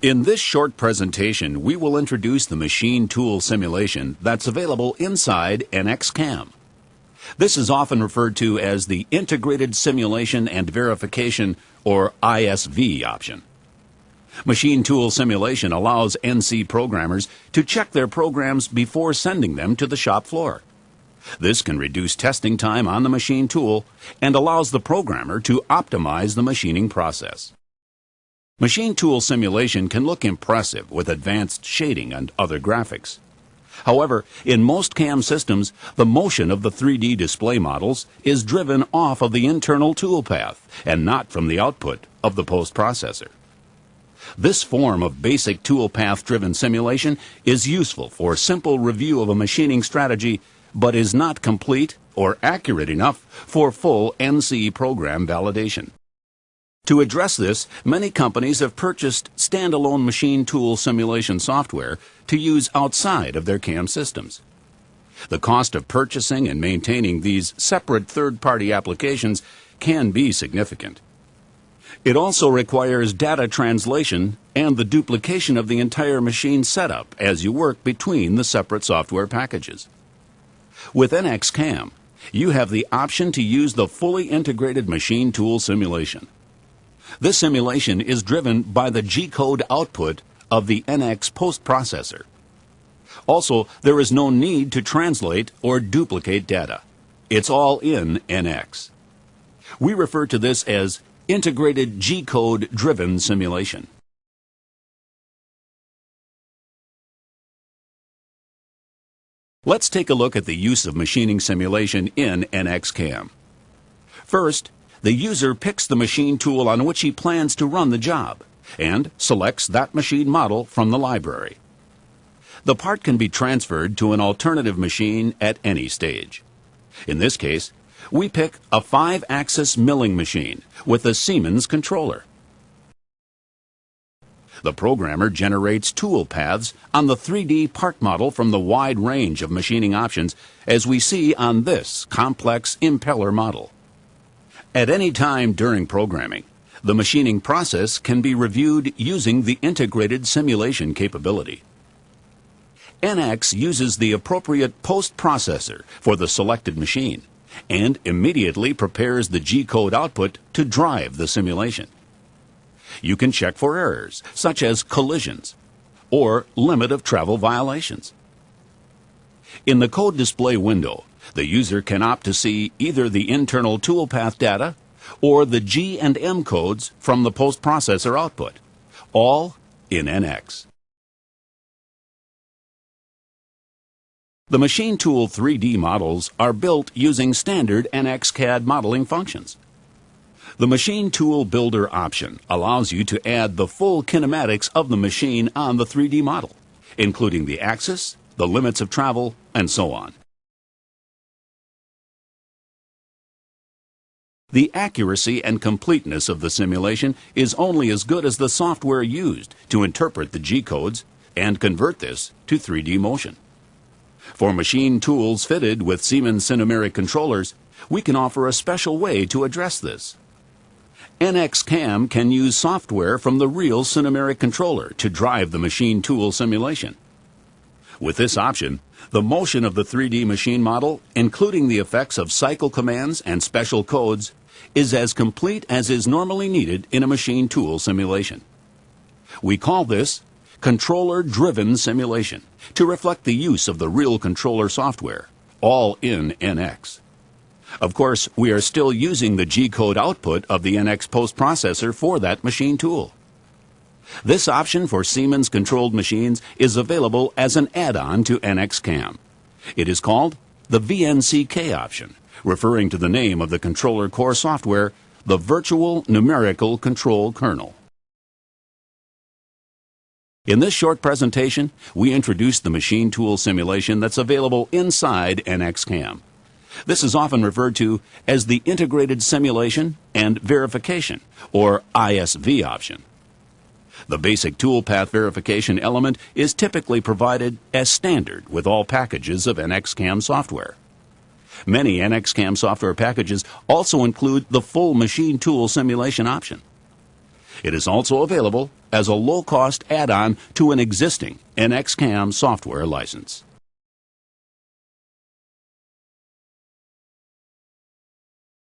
In this short presentation, we will introduce the machine tool simulation that's available inside NX-CAM. This is often referred to as the Integrated Simulation and Verification, or ISV option. Machine tool simulation allows NC programmers to check their programs before sending them to the shop floor. This can reduce testing time on the machine tool and allows the programmer to optimize the machining process. Machine tool simulation can look impressive with advanced shading and other graphics. However, in most CAM systems, the motion of the 3D display models is driven off of the internal toolpath and not from the output of the post-processor. This form of basic toolpath-driven simulation is useful for simple review of a machining strategy, but is not complete or accurate enough for full NC program validation. To address this, many companies have purchased standalone machine tool simulation software to use outside of their CAM systems. The cost of purchasing and maintaining these separate third-party applications can be significant. It also requires data translation and the duplication of the entire machine setup as you work between the separate software packages. With NX-CAM, you have the option to use the fully integrated machine tool simulation. This simulation is driven by the G-code output of the NX post-processor. Also, there is no need to translate or duplicate data. It's all in NX. We refer to this as Integrated G-code driven simulation. Let's take a look at the use of machining simulation in NX-CAM. First, the user picks the machine tool on which he plans to run the job and selects that machine model from the library. The part can be transferred to an alternative machine at any stage. In this case, we pick a 5-axis milling machine with a Siemens controller. The programmer generates tool paths on the 3D part model from the wide range of machining options as we see on this complex impeller model. At any time during programming, the machining process can be reviewed using the integrated simulation capability. NX uses the appropriate post-processor for the selected machine and immediately prepares the G-code output to drive the simulation. You can check for errors, such as collisions or limit of travel violations. In the code display window, the user can opt to see either the internal toolpath data or the G and M codes from the post-processor output, all in NX. The machine tool 3D models are built using standard NX-CAD modeling functions. The Machine Tool Builder option allows you to add the full kinematics of the machine on the 3D model, including the axis, the limits of travel, and so on. The accuracy and completeness of the simulation is only as good as the software used to interpret the G-codes and convert this to 3D motion. For machine tools fitted with Siemens Cinemeric controllers, we can offer a special way to address this. NX-CAM can use software from the real Cinemeric controller to drive the machine tool simulation. With this option, the motion of the 3D machine model, including the effects of cycle commands and special codes, is as complete as is normally needed in a machine tool simulation. We call this controller-driven simulation to reflect the use of the real controller software, all in NX. Of course, we are still using the G-code output of the NX post-processor for that machine tool. This option for Siemens-controlled machines is available as an add-on to NX-CAM. It is called the VNCK option, referring to the name of the controller core software, the Virtual Numerical Control Kernel. In this short presentation, we introduced the machine tool simulation that's available inside NX-CAM. This is often referred to as the Integrated Simulation and Verification, or ISV option. The basic toolpath verification element is typically provided as standard with all packages of NX-CAM software. Many NX-CAM software packages also include the full machine tool simulation option. It is also available as a low-cost add-on to an existing NXCAM software license.